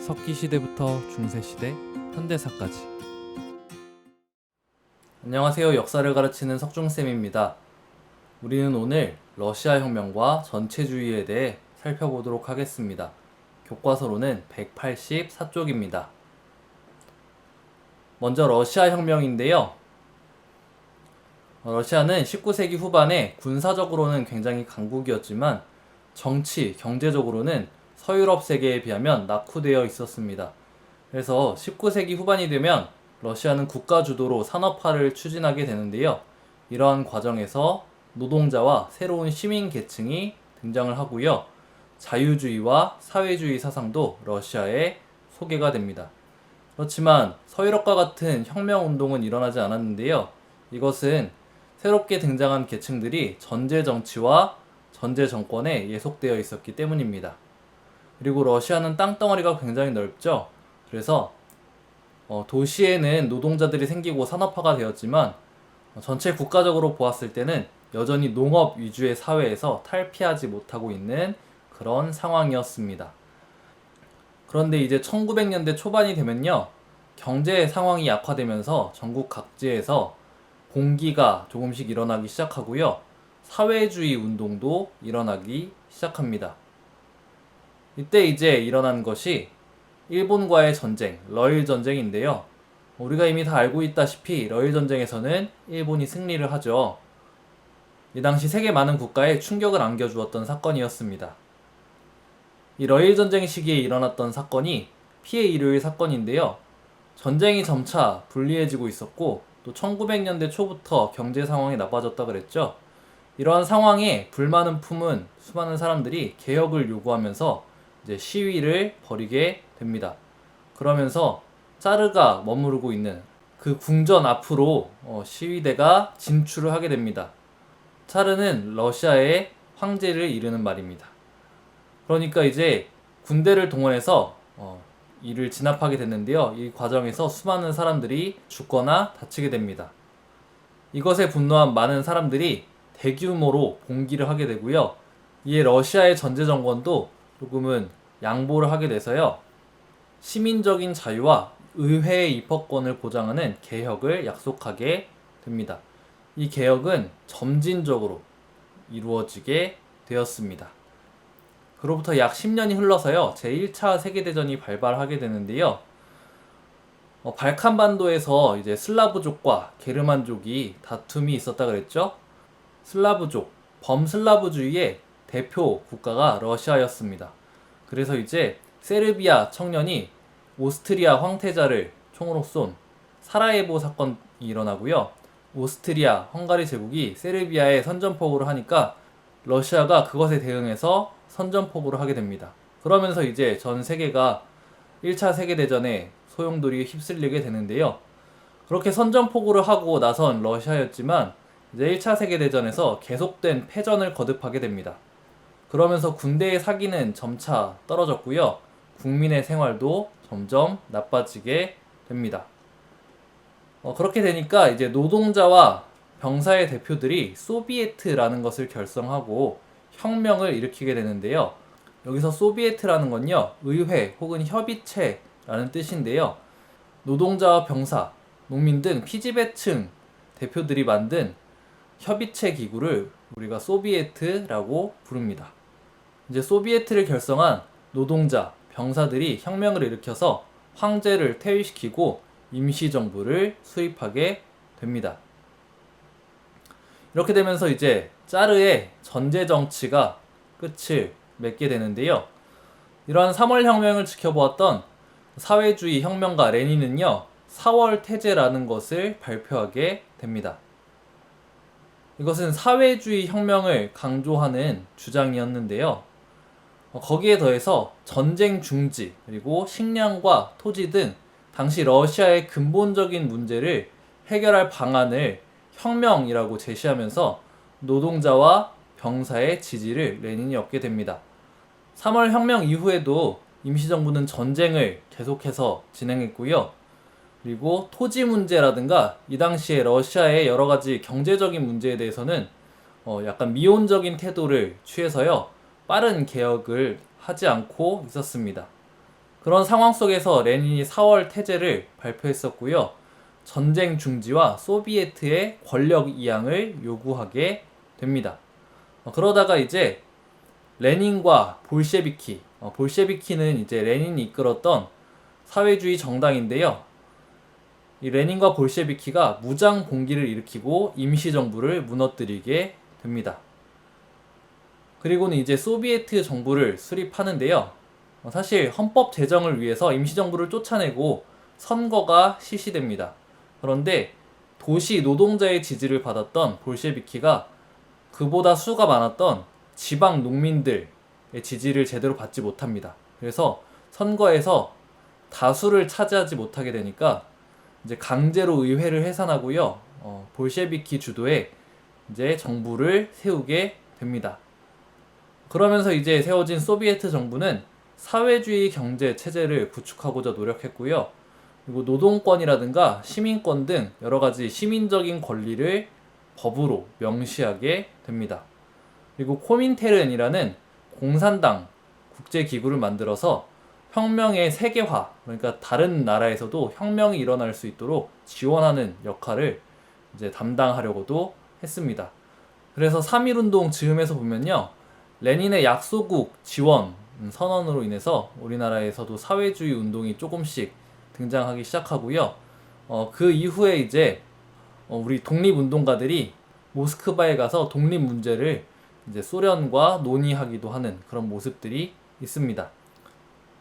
석기시대부터 중세시대, 현대사까지. 안녕하세요. 역사를 가르치는 석중쌤입니다. 우리는 오늘 러시아 혁명과 전체주의에 대해 살펴보도록 하겠습니다. 교과서로는 184쪽입니다. 먼저 러시아 혁명인데요. 러시아는 19세기 후반에 군사적으로는 굉장히 강국이었지만 정치, 경제적으로는 서유럽 세계에 비하면 낙후되어 있었습니다. 그래서 19세기 후반이 되면 러시아는 국가 주도로 산업화를 추진하게 되는데요. 이러한 과정에서 노동자와 새로운 시민 계층이 등장을 하고요. 자유주의와 사회주의 사상도 러시아에 소개가 됩니다. 그렇지만 서유럽과 같은 혁명운동은 일어나지 않았는데요. 이것은 새롭게 등장한 계층들이 전제 정치와 전제 정권에 예속되어 있었기 때문입니다. 그리고 러시아는 땅덩어리가 굉장히 넓죠. 그래서 도시에는 노동자들이 생기고 산업화가 되었지만 전체 국가적으로 보았을 때는 여전히 농업 위주의 사회에서 탈피하지 못하고 있는 그런 상황이었습니다. 그런데 이제 1900년대 초반이 되면요. 경제 상황이 약화되면서 전국 각지에서 공기가 조금씩 일어나기 시작하고요. 사회주의 운동도 일어나기 시작합니다. 이때 이제 일어난 것이 일본과의 전쟁, 러일 전쟁인데요. 우리가 이미 다 알고 있다시피 러일 전쟁에서는 일본이 승리를 하죠. 이 당시 세계 많은 국가에 충격을 안겨주었던 사건이었습니다. 이 러일 전쟁 시기에 일어났던 사건이 피해 일요일 사건인데요. 전쟁이 점차 불리해지고 있었고 또 1900년대 초부터 경제 상황이 나빠졌다 그랬죠. 이러한 상황에 불만을 품은 수많은 사람들이 개혁을 요구하면서 이제 시위를 벌이게 됩니다. 그러면서 짜르가 머무르고 있는 그 궁전 앞으로 시위대가 진출을 하게 됩니다. 차르는 러시아의 황제를 이르는 말입니다. 그러니까 이제 군대를 동원해서 이를 진압하게 됐는데요. 이 과정에서 수많은 사람들이 죽거나 다치게 됩니다. 이것에 분노한 많은 사람들이 대규모로 봉기를 하게 되고요. 이에 러시아의 전제 정권도 조금은 양보를 하게 돼서요. 시민적인 자유와 의회의 입헌권을 보장하는 개혁을 약속하게 됩니다. 이 개혁은 점진적으로 이루어지게 되었습니다. 그로부터 약 10년이 흘러서요. 제1차 세계대전이 발발하게 되는데요. 발칸반도에서 이제 슬라브족과 게르만족이 다툼이 있었다 그랬죠. 슬라브족, 범슬라브주의의 대표 국가가 러시아였습니다. 그래서 이제 세르비아 청년이 오스트리아 황태자를 총으로 쏜 사라예보 사건이 일어나고요. 오스트리아 헝가리 제국이 세르비아에 선전포고를 하니까 러시아가 그것에 대응해서 선전포고를 하게 됩니다. 그러면서 이제 전 세계가 1차 세계대전에 소용돌이에 휩쓸리게 되는데요. 그렇게 선전포고를 하고 나선 러시아였지만 이제 1차 세계대전에서 계속된 패전을 거듭하게 됩니다. 그러면서 군대의 사기는 점차 떨어졌고요. 국민의 생활도 점점 나빠지게 됩니다. 그렇게 되니까 이제 노동자와 병사의 대표들이 소비에트라는 것을 결성하고 혁명을 일으키게 되는데요. 여기서 소비에트라는 건요, 의회 혹은 협의체라는 뜻인데요. 노동자와 병사, 농민 등 피지배층 대표들이 만든 협의체 기구를 우리가 소비에트라고 부릅니다. 이제 소비에트를 결성한 노동자, 병사들이 혁명을 일으켜서 황제를 퇴위시키고 임시정부를 수립하게 됩니다. 이렇게 되면서 이제 짜르의 전제 정치가 끝을 맺게 되는데요. 이러한 3월 혁명을 지켜보았던 사회주의 혁명가 레닌은요, 4월 태제라는 것을 발표하게 됩니다. 이것은 사회주의 혁명을 강조하는 주장이었는데요. 거기에 더해서 전쟁 중지, 그리고 식량과 토지 등 당시 러시아의 근본적인 문제를 해결할 방안을 혁명이라고 제시하면서 노동자와 병사의 지지를 레닌이 얻게 됩니다. 3월 혁명 이후에도 임시정부는 전쟁을 계속해서 진행했고요. 그리고 토지 문제라든가 이 당시에 러시아의 여러 가지 경제적인 문제에 대해서는 약간 미온적인 태도를 취해서요. 빠른 개혁을 하지 않고 있었습니다. 그런 상황 속에서 레닌이 4월 태제를 발표했었고요. 전쟁 중지와 소비에트의 권력 이양을 요구하게 됩니다. 그러다가 이제 레닌과 볼셰비키, 볼셰비키는 이제 레닌이 이끌었던 사회주의 정당인데요. 이 레닌과 볼셰비키가 무장 봉기를 일으키고 임시정부를 무너뜨리게 됩니다. 그리고는 이제 소비에트 정부를 수립하는데요. 사실 헌법 제정을 위해서 임시정부를 쫓아내고 선거가 실시됩니다. 그런데 도시 노동자의 지지를 받았던 볼셰비키가 그보다 수가 많았던 지방 농민들의 지지를 제대로 받지 못합니다. 그래서 선거에서 다수를 차지하지 못하게 되니까 이제 강제로 의회를 해산하고요. 볼셰비키 주도의 이제 정부를 세우게 됩니다. 그러면서 이제 세워진 소비에트 정부는 사회주의 경제 체제를 구축하고자 노력했고요. 그리고 노동권이라든가 시민권 등 여러 가지 시민적인 권리를 법으로 명시하게 됩니다. 그리고 코민테른이라는 공산당 국제기구를 만들어서 혁명의 세계화, 그러니까 다른 나라에서도 혁명이 일어날 수 있도록 지원하는 역할을 이제 담당하려고도 했습니다. 그래서 3.1운동 즈음에서 보면요. 레닌의 약소국 지원 선언으로 인해서 우리나라에서도 사회주의 운동이 조금씩 등장하기 시작하고요. 그 이후에 이제 우리 독립운동가들이 모스크바에 가서 독립 문제를 이제 소련과 논의하기도 하는 그런 모습들이 있습니다.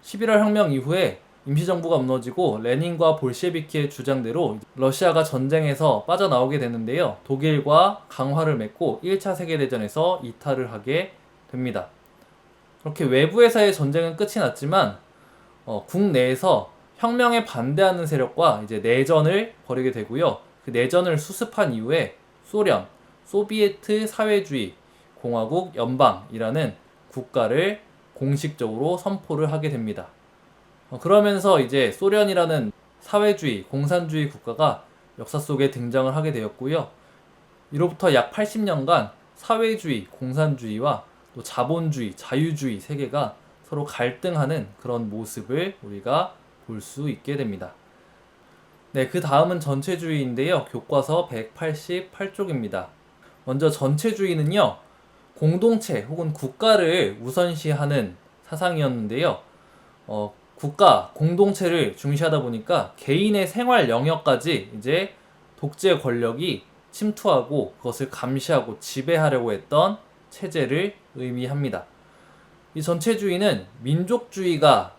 11월 혁명 이후에 임시정부가 무너지고 레닌과 볼셰비키의 주장대로 러시아가 전쟁에서 빠져나오게 되는데요. 독일과 강화를 맺고 1차 세계대전에서 이탈을 하게 됩니다. 그렇게 외부에서의 전쟁은 끝이 났지만 국내에서 혁명에 반대하는 세력과 이제 내전을 벌이게 되고요. 그 내전을 수습한 이후에 소련, 소비에트 사회주의 공화국 연방이라는 국가를 공식적으로 선포를 하게 됩니다. 그러면서 이제 소련이라는 사회주의, 공산주의 국가가 역사 속에 등장을 하게 되었고요. 이로부터 약 80년간 사회주의, 공산주의와 또 자본주의, 자유주의 세계가 서로 갈등하는 그런 모습을 우리가 볼 수 있게 됩니다. 네, 그 다음은 전체주의인데요. 교과서 188쪽입니다. 먼저 전체주의는요, 공동체 혹은 국가를 우선시하는 사상이었는데요. 국가, 공동체를 중시하다 보니까 개인의 생활 영역까지 이제 독재 권력이 침투하고 그것을 감시하고 지배하려고 했던 체제를 의미합니다. 이 전체주의는 민족주의가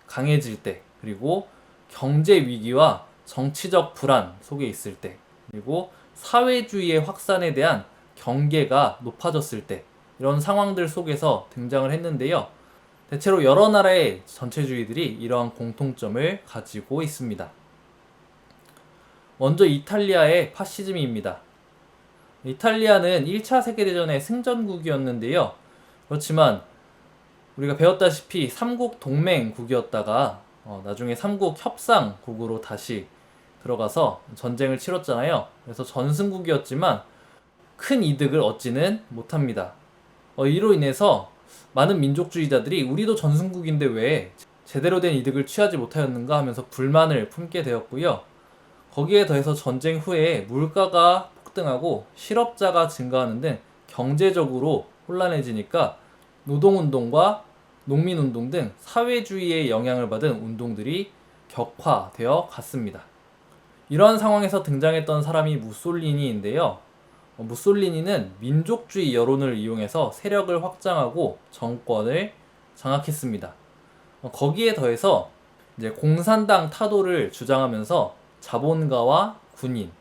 강해질 때, 그리고 경제 위기와 정치적 불안 속에 있을 때, 그리고 사회주의의 확산에 대한 경계가 높아졌을 때, 이런 상황들 속에서 등장을 했는데요. 대체로 여러 나라의 전체주의들이 이러한 공통점을 가지고 있습니다. 먼저 이탈리아의 파시즘입니다. 이탈리아는 1차 세계대전의 승전국이었는데요. 그렇지만 우리가 배웠다시피 삼국 동맹국이었다가 나중에 삼국 협상국으로 다시 들어가서 전쟁을 치렀잖아요. 그래서 전승국이었지만 큰 이득을 얻지는 못합니다. 이로 인해서 많은 민족주의자들이 우리도 전승국인데 왜 제대로 된 이득을 취하지 못하였는가 하면서 불만을 품게 되었고요. 거기에 더해서 전쟁 후에 물가가 폭등하고 실업자가 증가하는 등 경제적으로 혼란해지니까 노동운동과 농민운동 등 사회주의의 영향을 받은 운동들이 격화되어 갔습니다. 이러한 상황에서 등장했던 사람이 무솔리니인데요. 무솔리니는 민족주의 여론을 이용해서 세력을 확장하고 정권을 장악했습니다. 거기에 더해서 이제 공산당 타도를 주장하면서 자본가와 군인,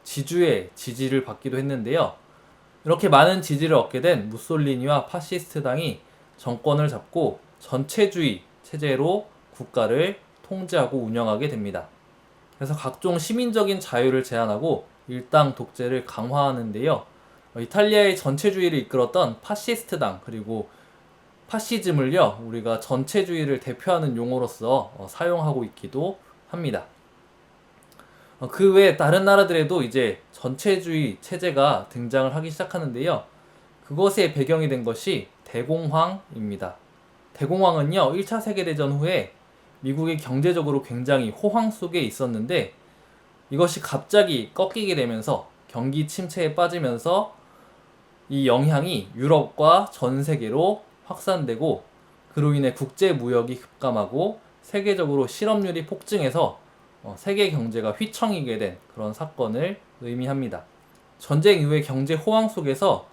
지주의 지지를 받기도 했는데요. 이렇게 많은 지지를 얻게 된 무솔리니와 파시스트당이 정권을 잡고 전체주의 체제로 국가를 통제하고 운영하게 됩니다. 그래서 각종 시민적인 자유를 제한하고 일당 독재를 강화하는데요. 이탈리아의 전체주의를 이끌었던 파시스트당, 그리고 파시즘을요, 우리가 전체주의를 대표하는 용어로서 사용하고 있기도 합니다. 그 외에 다른 나라들에도 이제 전체주의 체제가 등장을 하기 시작하는데요. 그것의 배경이 된 것이 대공황입니다. 대공황은요, 1차 세계대전 후에 미국이 경제적으로 굉장히 호황 속에 있었는데 이것이 갑자기 꺾이게 되면서 경기 침체에 빠지면서 이 영향이 유럽과 전 세계로 확산되고 그로 인해 국제 무역이 급감하고 세계적으로 실업률이 폭증해서 세계 경제가 휘청이게 된 그런 사건을 의미합니다. 전쟁 이후의 경제 호황 속에서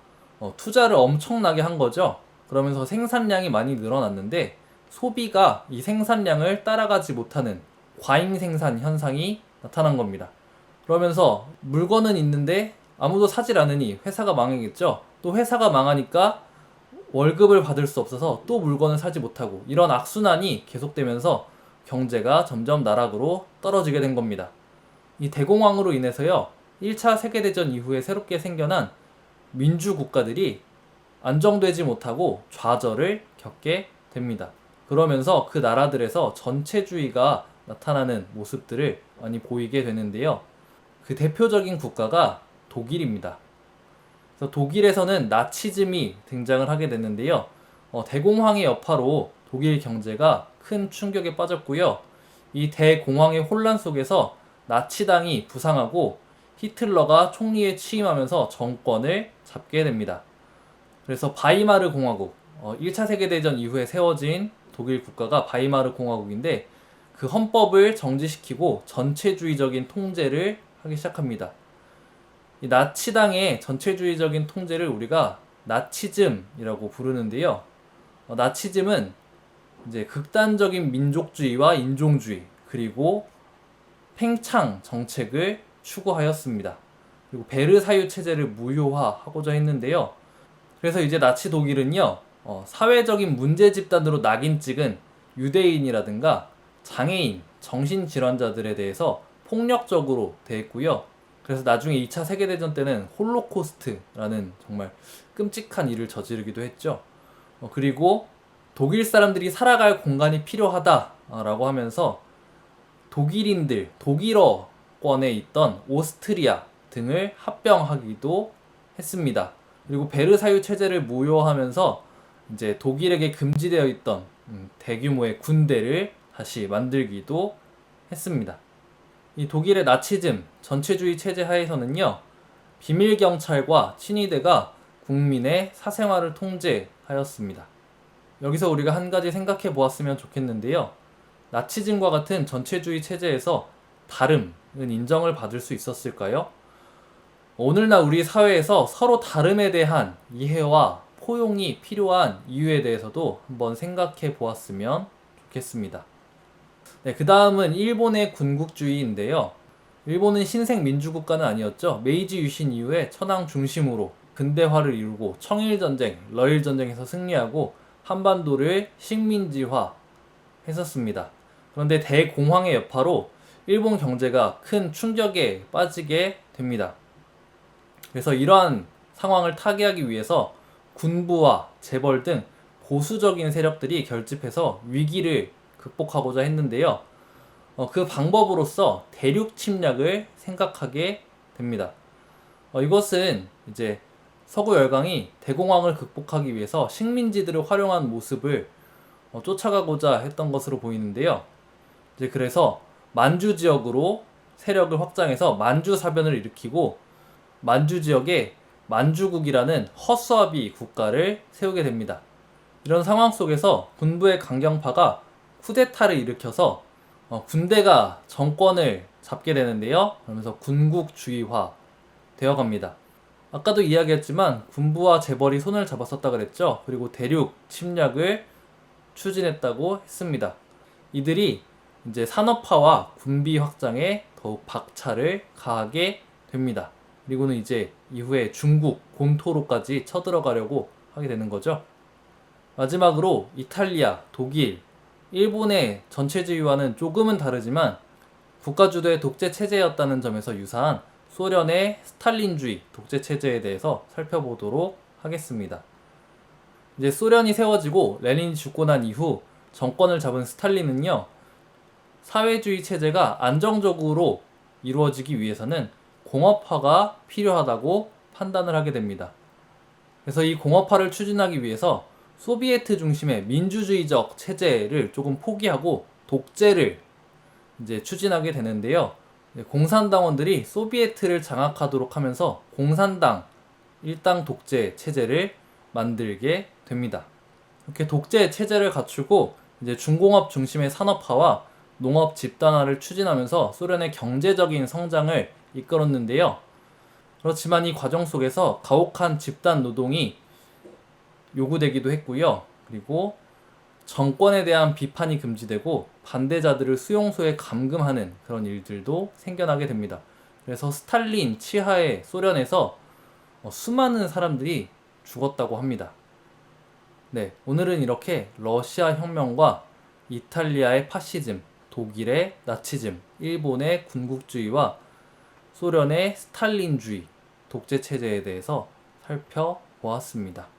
투자를 엄청나게 한 거죠. 그러면서 생산량이 많이 늘어났는데 소비가 이 생산량을 따라가지 못하는 과잉 생산 현상이 나타난 겁니다. 그러면서 물건은 있는데 아무도 사질 않으니 회사가 망하겠죠. 또 회사가 망하니까 월급을 받을 수 없어서 또 물건을 사지 못하고 이런 악순환이 계속되면서 경제가 점점 나락으로 떨어지게 된 겁니다. 이 대공황으로 인해서요, 1차 세계대전 이후에 새롭게 생겨난 민주 국가들이 안정되지 못하고 좌절을 겪게 됩니다. 그러면서 그 나라들에서 전체주의가 나타나는 모습들을 많이 보이게 되는데요. 그 대표적인 국가가 독일입니다. 그래서 독일에서는 나치즘이 등장을 하게 됐는데요. 대공황의 여파로 독일 경제가 큰 충격에 빠졌고요. 이 대공황의 혼란 속에서 나치당이 부상하고 히틀러가 총리에 취임하면서 정권을 잡게 됩니다. 그래서 바이마르 공화국, 1차 세계대전 이후에 세워진 독일 국가가 바이마르 공화국인데 그 헌법을 정지시키고 전체주의적인 통제를 하기 시작합니다. 이 나치당의 전체주의적인 통제를 우리가 나치즘이라고 부르는데요. 나치즘은 이제 극단적인 민족주의와 인종주의 그리고 팽창 정책을 추구하였습니다. 그리고 베르사유 체제를 무효화하고자 했는데요. 그래서 이제 나치 독일은요, 사회적인 문제 집단으로 낙인 찍은 유대인이라든가 장애인, 정신질환자들에 대해서 폭력적으로 대했고요. 그래서 나중에 2차 세계대전 때는 홀로코스트라는 정말 끔찍한 일을 저지르기도 했죠. 그리고 독일 사람들이 살아갈 공간이 필요하다라고 하면서 독일인들, 독일어권에 있던 오스트리아 등을 합병하기도 했습니다. 그리고 베르사유 체제를 무효하면서 이제 독일에게 금지되어 있던 대규모의 군대를 다시 만들기도 했습니다. 이 독일의 나치즘 전체주의 체제 하에서는요, 비밀 경찰과 친위대가 국민의 사생활을 통제하였습니다. 여기서 우리가 한 가지 생각해 보았으면 좋겠는데요. 나치즘과 같은 전체주의 체제에서 다름은 인정을 받을 수 있었을까요? 오늘날 우리 사회에서 서로 다름에 대한 이해와 포용이 필요한 이유에 대해서도 한번 생각해 보았으면 좋겠습니다. 네, 그 다음은 일본의 군국주의인데요. 일본은 신생 민주국가는 아니었죠. 메이지 유신 이후에 천황 중심으로 근대화를 이루고 청일전쟁, 러일전쟁에서 승리하고 한반도를 식민지화 했었습니다. 그런데 대공황의 여파로 일본 경제가 큰 충격에 빠지게 됩니다. 그래서 이러한 상황을 타개하기 위해서 군부와 재벌 등 보수적인 세력들이 결집해서 위기를 극복하고자 했는데요. 그 방법으로서 대륙 침략을 생각하게 됩니다. 이것은 이제 서구 열강이 대공황을 극복하기 위해서 식민지들을 활용한 모습을 쫓아가고자 했던 것으로 보이는데요. 이제 그래서 만주 지역으로 세력을 확장해서 만주 사변을 일으키고 만주 지역에 만주국이라는 허수아비 국가를 세우게 됩니다. 이런 상황 속에서 군부의 강경파가 쿠데타를 일으켜서 군대가 정권을 잡게 되는데요. 그러면서 군국주의화 되어갑니다. 아까도 이야기했지만 군부와 재벌이 손을 잡았었다 그랬죠. 그리고 대륙 침략을 추진했다고 했습니다. 이들이 이제 산업화와 군비 확장에 더욱 박차를 가하게 됩니다. 그리고는 이제 이후에 중국 본토로까지 쳐들어가려고 하게 되는 거죠. 마지막으로 이탈리아, 독일, 일본의 전체주의와는 조금은 다르지만 국가주도의 독재 체제였다는 점에서 유사한 소련의 스탈린주의 독재 체제에 대해서 살펴보도록 하겠습니다. 이제 소련이 세워지고 레닌이 죽고 난 이후 정권을 잡은 스탈린은요, 사회주의 체제가 안정적으로 이루어지기 위해서는 공업화가 필요하다고 판단을 하게 됩니다. 그래서 이 공업화를 추진하기 위해서 소비에트 중심의 민주주의적 체제를 조금 포기하고 독재를 이제 추진하게 되는데요. 공산당원들이 소비에트를 장악하도록 하면서 공산당 일당 독재 체제를 만들게 됩니다. 이렇게 독재 체제를 갖추고 이제 중공업 중심의 산업화와 농업 집단화를 추진하면서 소련의 경제적인 성장을 이끌었는데요. 그렇지만 이 과정 속에서 가혹한 집단 노동이 요구되기도 했고요. 그리고 정권에 대한 비판이 금지되고 반대자들을 수용소에 감금하는 그런 일들도 생겨나게 됩니다. 그래서 스탈린 치하의 소련에서 수많은 사람들이 죽었다고 합니다. 네, 오늘은 이렇게 러시아 혁명과 이탈리아의 파시즘, 독일의 나치즘, 일본의 군국주의와 소련의 스탈린주의, 독재 체제에 대해서 살펴보았습니다.